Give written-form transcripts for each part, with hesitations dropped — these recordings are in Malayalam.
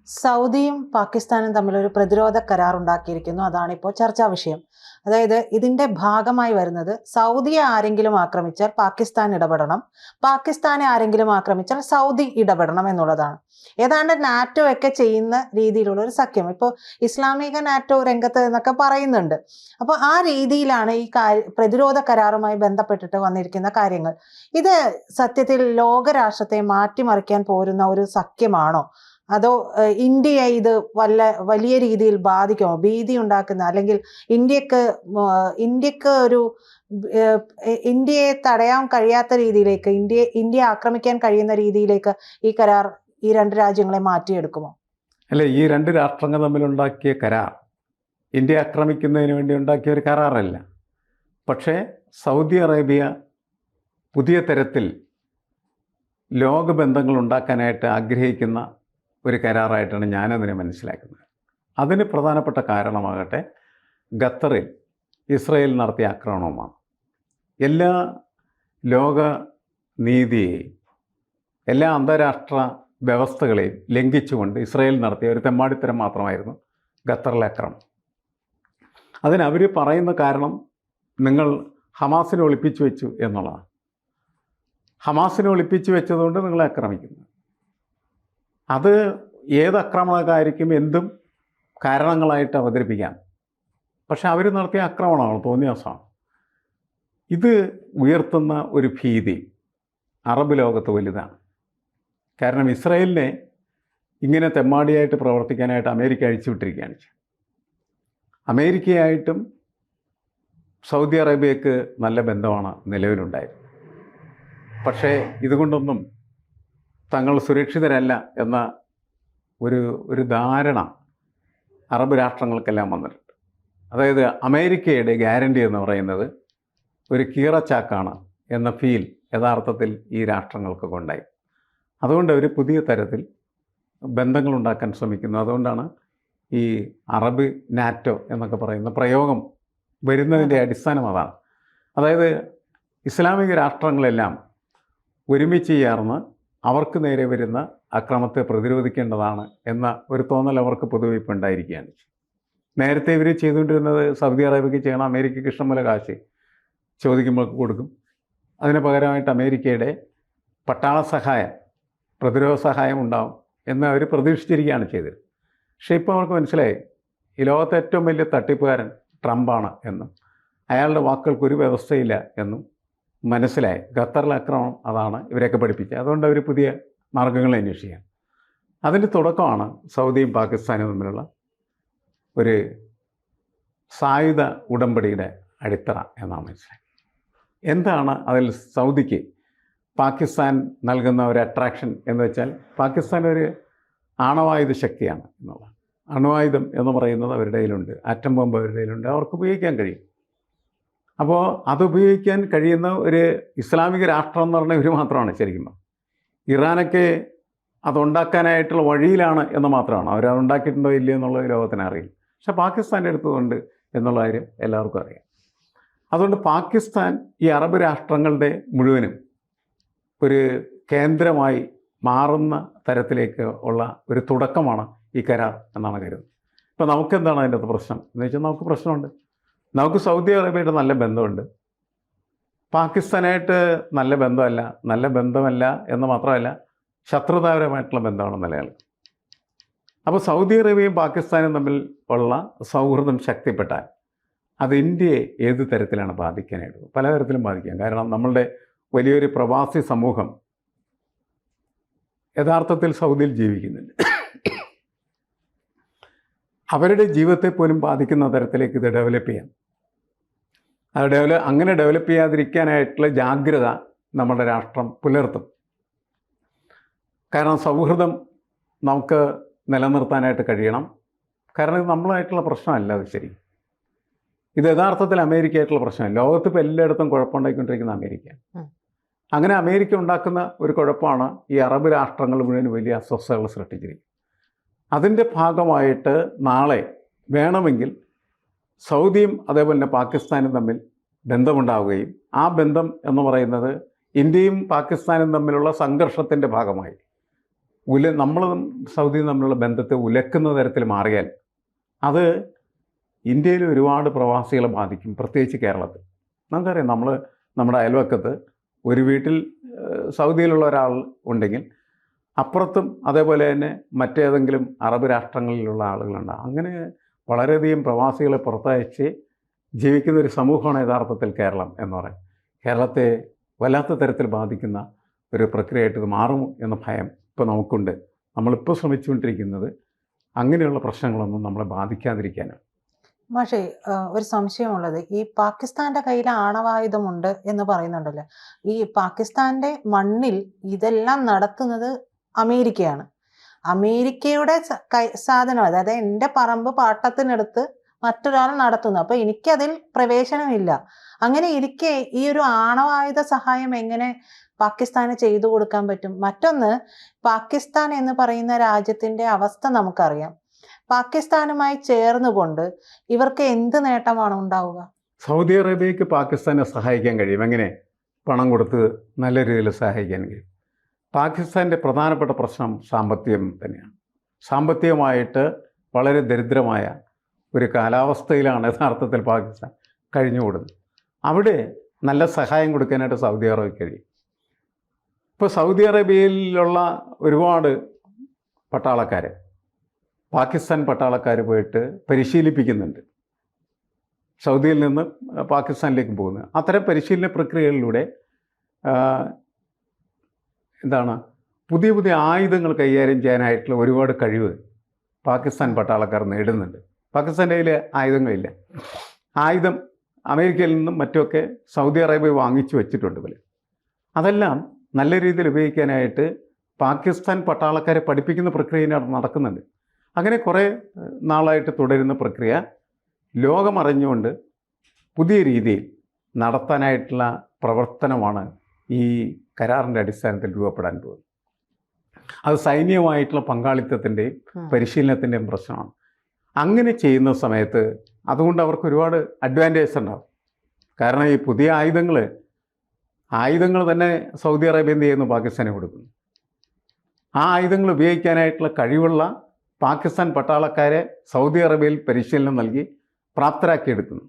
സൗദിയും പാകിസ്ഥാനും തമ്മിലൊരു പ്രതിരോധ കരാർ ഉണ്ടാക്കിയിരിക്കുന്നു. അതാണിപ്പോൾ ചർച്ചാ വിഷയം. അതായത് ഇതിന്റെ ഭാഗമായി വരുന്നത് സൗദിയെ ആരെങ്കിലും ആക്രമിച്ചാൽ പാകിസ്ഥാൻ ഇടപെടണം, പാകിസ്ഥാനെ ആരെങ്കിലും ആക്രമിച്ചാൽ സൗദി ഇടപെടണം എന്നുള്ളതാണ്. ഏതാണ്ട് നാറ്റോ ഒക്കെ ചെയ്യുന്ന രീതിയിലുള്ള ഒരു സഖ്യം. ഇപ്പോൾ ഇസ്ലാമിക നാറ്റോ രംഗത്ത് എന്നൊക്കെ പറയുന്നുണ്ട്. അപ്പോൾ ആ രീതിയിലാണ് ഈ പ്രതിരോധ കരാറുമായി ബന്ധപ്പെട്ടിട്ട് വന്നിരിക്കുന്ന കാര്യങ്ങൾ. ഇത് സത്യത്തിൽ ലോകരാഷ്ട്രത്തെ മാറ്റിമറിക്കാൻ പോരുന്ന ഒരു സഖ്യമാണോ, അതോ ഇന്ത്യയെ ഇത് വലിയ രീതിയിൽ ബാധിക്കുമോ, ഭീതി ഉണ്ടാക്കുന്ന, അല്ലെങ്കിൽ ഇന്ത്യക്ക് ഒരു ഇന്ത്യയെ തടയാൻ കഴിയാത്ത രീതിയിലേക്ക്, ഇന്ത്യയെ ആക്രമിക്കാൻ കഴിയുന്ന രീതിയിലേക്ക് ഈ കരാർ ഈ രണ്ട് രാജ്യങ്ങളെ മാറ്റിയെടുക്കുമോ? അല്ല, ഈ രണ്ട് രാഷ്ട്രങ്ങൾ തമ്മിലുണ്ടാക്കിയ കരാർ ഇന്ത്യ ആക്രമിക്കുന്നതിന് വേണ്ടി ഉണ്ടാക്കിയ ഒരു കരാറല്ല. പക്ഷേ സൗദി അറേബ്യ പുതിയ തരത്തിൽ ലോകബന്ധങ്ങൾ ഉണ്ടാക്കാനായിട്ട് ആഗ്രഹിക്കുന്ന ഒരു കരാറായിട്ടാണ് ഞാനതിനെ മനസ്സിലാക്കുന്നത്. അതിന് പ്രധാനപ്പെട്ട കാരണമാകട്ടെ ഖത്തറിൽ ഇസ്രയേൽ നടത്തിയ ആക്രമണമാണ്. എല്ലാ ലോക നീതിയെയും എല്ലാ അന്താരാഷ്ട്ര വ്യവസ്ഥകളെയും ലംഘിച്ചുകൊണ്ട് ഇസ്രയേൽ നടത്തിയ ഒരു തെമ്മാടിത്തരം മാത്രമായിരുന്നു ഖത്തറിലെ ആക്രമണം. അതിനവർ പറയുന്ന കാരണം നിങ്ങൾ ഹമാസിനെ ഒളിപ്പിച്ചു വെച്ചു എന്നുള്ളതാണ്. ഹമാസിനെ ഒളിപ്പിച്ചു വെച്ചതുകൊണ്ട് നിങ്ങളെ ആക്രമിക്കുന്നു. അത് ഏത് ആക്രമണക്കാർക്കും എന്തും കാരണങ്ങളായിട്ട് അവതരിപ്പിക്കാം. പക്ഷെ അവർ നടത്തിയ ആക്രമണമാണ്, തോന്നിയാസമാണ്. ഇത് ഉയർത്തുന്ന ഒരു ഭീതി അറബ് ലോകത്ത് വലുതാണ്. കാരണം ഇസ്രായേലിനെ ഇങ്ങനെ തെമ്മാടിയായിട്ട് പ്രവർത്തിക്കാനായിട്ട് അമേരിക്ക അഴിച്ചുവിട്ടിരിക്കുകയാണ്. അമേരിക്കയായിട്ടും സൗദി അറേബ്യക്ക് നല്ല ബന്ധമാണ് നിലവിലുണ്ടായത്. പക്ഷേ ഇതുകൊണ്ടൊന്നും തങ്ങൾ സുരക്ഷിതരല്ല എന്ന ഒരു ധാരണ അറബ് രാഷ്ട്രങ്ങൾക്കെല്ലാം വന്നിട്ടുണ്ട്. അതായത് അമേരിക്കയുടെ ഗ്യാരണ്ടി എന്ന് പറയുന്നത് ഒരു കീറച്ചാക്കാണ് എന്ന ഫീൽ യഥാർത്ഥത്തിൽ ഈ രാഷ്ട്രങ്ങൾക്കൊക്കെ ഉണ്ടായി. അതുകൊണ്ട് അവർ പുതിയ തരത്തിൽ ബന്ധങ്ങളുണ്ടാക്കാൻ ശ്രമിക്കുന്നു. അതുകൊണ്ടാണ് ഈ അറബ് നാറ്റോ എന്നൊക്കെ പറയുന്ന പ്രയോഗം വരുന്നതിൻ്റെ അടിസ്ഥാനം അതാണ്. അതായത് ഇസ്ലാമിക രാഷ്ട്രങ്ങളെല്ലാം ഒരുമിച്ച് ചേർന്ന് അവർക്ക് നേരെ വരുന്ന അക്രമത്തെ പ്രതിരോധിക്കേണ്ടതാണ് എന്ന ഒരു തോന്നൽ അവർക്ക് പൊതുവെ ഇപ്പോൾ ഉണ്ടായിരിക്കുകയാണ്. നേരത്തെ ഇവർ ചെയ്തുകൊണ്ടിരുന്നത് സൗദി അറേബ്യക്ക് ചെയ്യണം, അമേരിക്കയ്ക്ക് ഇഷ്ടംപോലെ കാശ് ചോദിക്കുമ്പോൾ കൊടുക്കും, അതിന് പകരമായിട്ട് അമേരിക്കയുടെ പട്ടാള സഹായം, പ്രതിരോധ സഹായം ഉണ്ടാവും എന്ന് അവർ പ്രതീക്ഷിച്ചിരിക്കുകയാണ് ചെയ്തത്. പക്ഷേ ഇപ്പോൾ അവർക്ക് മനസ്സിലായി ഈ ലോകത്തെ ഏറ്റവും വലിയ തട്ടിപ്പുകാരൻ ട്രംപാണ് എന്നും അയാളുടെ വാക്കുകൾക്ക് ഒരു വ്യവസ്ഥയില്ല എന്നും മനസ്സിലായി. ഖത്തറിലെ ആക്രമണം അതാണ് ഇവരെയൊക്കെ പഠിപ്പിച്ചത്. അതുകൊണ്ട് അവർ പുതിയ മാർഗങ്ങൾ അന്വേഷിക്കുകയാണ്. അതിൻ്റെ തുടക്കമാണ് സൗദിയും പാകിസ്ഥാനും തമ്മിലുള്ള ഒരു സായുധ ഉടമ്പടിയുടെ അടിത്തറ എന്നാണ് മനസ്സിലായി. എന്താണ് അതിൽ സൗദിക്ക് പാകിസ്ഥാൻ നൽകുന്ന ഒരു അട്രാക്ഷൻ എന്ന് വെച്ചാൽ, പാകിസ്ഥാൻ ഒരു ആണവായുധ ശക്തിയാണ് എന്നുള്ളത്. അണുവായുധം എന്ന് പറയുന്നത് അവരുടെ കയ്യിലുണ്ട്, ആറ്റം ബോംബ് അവരുടെ കയ്യിലുണ്ട്, അവർക്ക് ഉപയോഗിക്കാൻ കഴിയും. അപ്പോൾ അതുപയോഗിക്കാൻ കഴിയുന്ന ഒരു ഇസ്ലാമിക രാഷ്ട്രം എന്ന് പറഞ്ഞാൽ ഇവർ മാത്രമാണ്. ശരിക്കും ഇറാനൊക്കെ അതുണ്ടാക്കാനായിട്ടുള്ള വഴിയിലാണ് എന്ന് മാത്രമാണ്. അവരതുണ്ടാക്കിയിട്ടുണ്ടോ ഇല്ലയോ എന്നുള്ളത് ലോകത്തിന് അറിയില്ല. പക്ഷേ പാകിസ്ഥാൻ്റെ അടുത്തുകൊണ്ട് എന്നുള്ള കാര്യം എല്ലാവർക്കും അറിയാം. അതുകൊണ്ട് പാകിസ്ഥാൻ ഈ അറബ് രാഷ്ട്രങ്ങളുടെ മുഴുവനും ഒരു കേന്ദ്രമായി മാറുന്ന തരത്തിലേക്ക് ഉള്ള ഒരു തുടക്കമാണ് ഈ കരാർ എന്നാണ് കരുതുന്നത്. ഇപ്പോൾ നമുക്കെന്താണ് അതിൻ്റെ അകത്ത് പ്രശ്നം എന്ന് വെച്ചാൽ, നമുക്ക് പ്രശ്നമുണ്ട്. നമുക്ക് സൗദി അറേബ്യയായിട്ട് നല്ല ബന്ധമുണ്ട്, പാകിസ്ഥാനായിട്ട് നല്ല ബന്ധമല്ല എന്ന് മാത്രമല്ല, ശത്രുതാപരമായിട്ടുള്ള ബന്ധമാണ് നിലനിൽക്കുന്നത്. അപ്പോൾ സൗദി അറേബ്യയും പാകിസ്ഥാനും തമ്മിൽ ഉള്ള സൗഹൃദം ശക്തിപ്പെട്ടാൽ അത് ഇന്ത്യയെ ഏത് തരത്തിലാണ് ബാധിക്കാനായിട്ട്? പലതരത്തിലും ബാധിക്കാം. കാരണം നമ്മളുടെ വലിയൊരു പ്രവാസി സമൂഹം യഥാർത്ഥത്തിൽ സൗദിയിൽ ജീവിക്കുന്നുണ്ട്. അവരുടെ ജീവിതത്തെ പോലും ബാധിക്കുന്ന തരത്തിലേക്ക് ഇത് ഡെവലപ്പ് ചെയ്യാം. അങ്ങനെ ഡെവലപ്പ് ചെയ്യാതിരിക്കാനായിട്ടുള്ള ജാഗ്രത നമ്മുടെ രാഷ്ട്രം പുലർത്തും. കാരണം സൗഹൃദം നമുക്ക് നിലനിർത്താനായിട്ട് കഴിയണം. കാരണം ഇത് നമ്മളായിട്ടുള്ള പ്രശ്നമല്ല. അത് ശരി, ഇത് യഥാർത്ഥത്തിൽ അമേരിക്കയായിട്ടുള്ള പ്രശ്നമല്ല. ലോകത്തിപ്പോൾ എല്ലായിടത്തും കുഴപ്പമുണ്ടാക്കിക്കൊണ്ടിരിക്കുന്ന അമേരിക്ക. അങ്ങനെ അമേരിക്ക ഉണ്ടാക്കുന്ന ഒരു കുഴപ്പമാണ് ഈ അറബ് രാഷ്ട്രങ്ങൾ മുഴുവൻ വലിയ അസ്വസ്ഥതകൾ സൃഷ്ടിച്ചിരിക്കുന്നത്. അതിൻ്റെ ഭാഗമായിട്ട് നാളെ വേണമെങ്കിൽ സൗദിയും അതേപോലെ തന്നെ പാകിസ്ഥാനും തമ്മിൽ ബന്ധമുണ്ടാവുകയും ആ ബന്ധം എന്ന് പറയുന്നത് ഇന്ത്യയും പാകിസ്ഥാനും തമ്മിലുള്ള സംഘർഷത്തിൻ്റെ ഭാഗമായി നമ്മളും സൗദിയും തമ്മിലുള്ള ബന്ധത്തെ ഉലക്കുന്ന തരത്തിൽ മാറിയാൽ അത് ഇന്ത്യയിൽ ഒരുപാട് പ്രവാസികളെ ബാധിക്കും, പ്രത്യേകിച്ച് കേരളത്തിൽ. നമുക്കറിയാം, നമ്മുടെ അയൽവക്കത്ത് ഒരു വീട്ടിൽ സൗദിയിലുള്ള ഒരാൾ ഉണ്ടെങ്കിൽ അപ്പുറത്തും അതേപോലെ തന്നെ മറ്റേതെങ്കിലും അറബ് രാഷ്ട്രങ്ങളിലുള്ള ആളുകളുണ്ട്. അങ്ങനെ വളരെയധികം പ്രവാസികളെ പുറത്തയച്ച് ജീവിക്കുന്ന ഒരു സമൂഹമാണ് യഥാർത്ഥത്തിൽ കേരളം എന്ന് പറയും. കേരളത്തെ വല്ലാത്ത തരത്തിൽ ബാധിക്കുന്ന ഒരു പ്രക്രിയയായിട്ട് ഇത് മാറും എന്ന ഭയം ഇപ്പോൾ നമുക്കുണ്ട്. നമ്മളിപ്പോൾ ശ്രമിച്ചുകൊണ്ടിരിക്കുന്നത് അങ്ങനെയുള്ള പ്രശ്നങ്ങളൊന്നും നമ്മളെ ബാധിക്കാതിരിക്കാനാണ്. പക്ഷേ ഒരു സംശയമുള്ളത്, ഈ പാകിസ്ഥാന്റെ കയ്യിൽ ആണവായുധമുണ്ട് എന്ന് പറയുന്നുണ്ടല്ലോ. ഈ പാകിസ്ഥാന്റെ മണ്ണിൽ ഇതെല്ലാം നടത്തുന്നത് അമേരിക്കയാണ്. അമേരിക്കയുടെ സാധനം, അതായത് എൻ്റെ പറമ്പ് പാട്ടത്തിനെടുത്ത് മറ്റൊരാൾ നടത്തുന്നു. അപ്പൊ എനിക്കതിൽ പ്രവേശനമില്ല. അങ്ങനെ ഇരിക്കെ ഈ ഒരു ആണവായുധ സഹായം എങ്ങനെ പാകിസ്ഥാന് ചെയ്തു കൊടുക്കാൻ പറ്റും? മറ്റൊന്ന്, പാകിസ്ഥാൻ എന്ന് പറയുന്ന രാജ്യത്തിന്റെ അവസ്ഥ നമുക്കറിയാം. പാകിസ്ഥാനുമായി ചേർന്നുകൊണ്ട് ഇവർക്ക് എന്ത് നേട്ടമാണ് ഉണ്ടാവുക? സൗദി അറേബ്യയ്ക്ക് പാകിസ്ഥാനെ സഹായിക്കാൻ കഴിയും. എങ്ങനെ? പണം കൊടുത്ത് നല്ല രീതിയിൽ സഹായിക്കാൻ കഴിയും. പാകിസ്ഥാൻ്റെ പ്രധാനപ്പെട്ട പ്രശ്നം സാമ്പത്തികം തന്നെയാണ്. സാമ്പത്തികമായിട്ട് വളരെ ദരിദ്രമായ ഒരു കാലാവസ്ഥയിലാണ് യഥാർത്ഥത്തിൽ പാകിസ്ഥാൻ കഴിഞ്ഞുകൂടുന്നത്. അവിടെ നല്ല സഹായം കൊടുക്കാനായിട്ട് സൗദി അറേബ്യയ്ക്ക് കഴിയും. ഇപ്പോൾ സൗദി അറേബ്യയിലുള്ള ഒരുപാട് പട്ടാളക്കാരെ പാകിസ്ഥാൻ പട്ടാളക്കാർ പോയിട്ട് പരിശീലിപ്പിക്കുന്നുണ്ട്. സൗദിയിൽ നിന്ന് പാകിസ്ഥാനിലേക്ക് പോകുന്നത്. അത്തരം പരിശീലന പ്രക്രിയകളിലൂടെ പുതിയ പുതിയ ആയുധങ്ങൾ കൈകാര്യം ചെയ്യാനായിട്ടുള്ള ഒരുപാട് കഴിവ് പാകിസ്ഥാൻ പട്ടാളക്കാർ നേടുന്നുണ്ട്. പാകിസ്ഥാൻ്റെ കയ്യിൽ ആയുധങ്ങളില്ല. ആയുധം അമേരിക്കയിൽ നിന്നും മറ്റുമൊക്കെ സൗദി അറേബ്യ വാങ്ങിച്ചു വെച്ചിട്ടുണ്ട് പോലെ. അതെല്ലാം നല്ല രീതിയിൽ ഉപയോഗിക്കാനായിട്ട് പാകിസ്ഥാൻ പട്ടാളക്കാരെ പഠിപ്പിക്കുന്ന പ്രക്രിയ നടക്കുന്നുണ്ട്. അങ്ങനെ കുറേ നാളായിട്ട് തുടരുന്ന പ്രക്രിയ ലോകമറിഞ്ഞുകൊണ്ട് പുതിയ രീതിയിൽ നടത്താനായിട്ടുള്ള പ്രവർത്തനമാണ് ഈ കരാറിൻ്റെ അടിസ്ഥാനത്തിൽ രൂപപ്പെടാൻ പോകുന്നത്. അത് സൈന്യമായിട്ടുള്ള പങ്കാളിത്തത്തിൻ്റെയും പരിശീലനത്തിൻ്റെയും പ്രശ്നമാണ്. അങ്ങനെ ചെയ്യുന്ന സമയത്ത് അതുകൊണ്ട് അവർക്ക് ഒരുപാട് അഡ്വാൻറ്റേജ് ഉണ്ടാകും. കാരണം ഈ പുതിയ ആയുധങ്ങൾ തന്നെ സൗദി അറേബ്യ എന്ത് ചെയ്യുന്നു? പാകിസ്ഥാന് കൊടുക്കുന്നു. ആ ആയുധങ്ങൾ ഉപയോഗിക്കാനായിട്ടുള്ള കഴിവുള്ള പാകിസ്ഥാൻ പട്ടാളക്കാരെ സൗദി അറേബ്യയിൽ പരിശീലനം നൽകി പ്രാപ്തരാക്കിയെടുക്കുന്നു.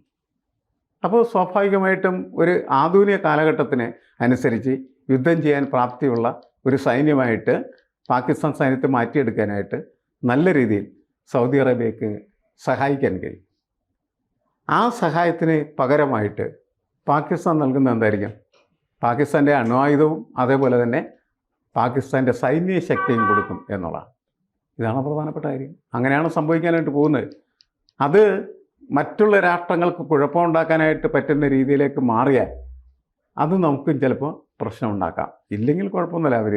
അപ്പോൾ സ്വാഭാവികമായിട്ടും ഒരു ആധുനിക കാലഘട്ടത്തിന് അനുസരിച്ച് യുദ്ധം ചെയ്യാൻ പ്രാപ്തിയുള്ള ഒരു സൈന്യമായിട്ട് പാകിസ്ഥാൻ സൈന്യത്തെ മാറ്റിയെടുക്കാനായിട്ട് നല്ല രീതിയിൽ സൗദി അറേബ്യയ്ക്ക് സഹായിക്കാൻ കഴിയും. ആ സഹായത്തിന് പകരമായിട്ട് പാകിസ്ഥാൻ നൽകുന്ന എന്തായിരിക്കും? പാകിസ്ഥാൻ്റെ അണ്വായുധവും അതേപോലെ തന്നെ പാകിസ്ഥാൻ്റെ സൈന്യ ശക്തിയും കൊടുക്കും എന്നുള്ളതാണ്. ഇതാണ് പ്രധാനപ്പെട്ട കാര്യം. അങ്ങനെയാണ് സംഭവിക്കാനായിട്ട് പോകുന്നത്. അത് മറ്റുള്ള രാഷ്ട്രങ്ങൾക്ക് കുഴപ്പമുണ്ടാക്കാനായിട്ട് പറ്റുന്ന രീതിയിലേക്ക് മാറിയാൽ അത് നമുക്കും ചിലപ്പോൾ പ്രശ്നമുണ്ടാക്കാം. ഇല്ലെങ്കിൽ കുഴപ്പമൊന്നുമില്ല. അവർ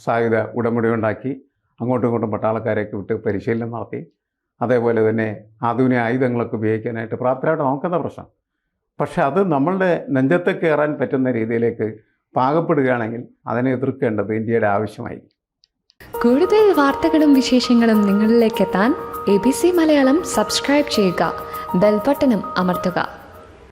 സായുധ ഉടമ്പടി ഉണ്ടാക്കി അങ്ങോട്ടും ഇങ്ങോട്ടും പട്ടാളക്കാരെയൊക്കെ വിട്ട് പരിശീലനം നടത്തി അതേപോലെ തന്നെ ആധുനിക ആയുധങ്ങളൊക്കെ ഉപയോഗിക്കാനായിട്ട് പ്രാപ്തരായിട്ട് നമുക്കെന്താ പ്രശ്നം? പക്ഷെ അത് നമ്മളുടെ നെഞ്ചത്ത് കയറാൻ പറ്റുന്ന രീതിയിലേക്ക് പാകപ്പെടുകയാണെങ്കിൽ അതിനെ എതിർക്കേണ്ടത് ഇന്ത്യയുടെ ആവശ്യമായി. കൂടുതൽ വാർത്തകളും വിശേഷങ്ങളും നിങ്ങളിലേക്ക് എത്താൻ ABC മലയാളം സബ്സ്ക്രൈബ് ചെയ്യുക, ബെൽ ബട്ടണും അമർത്തുക.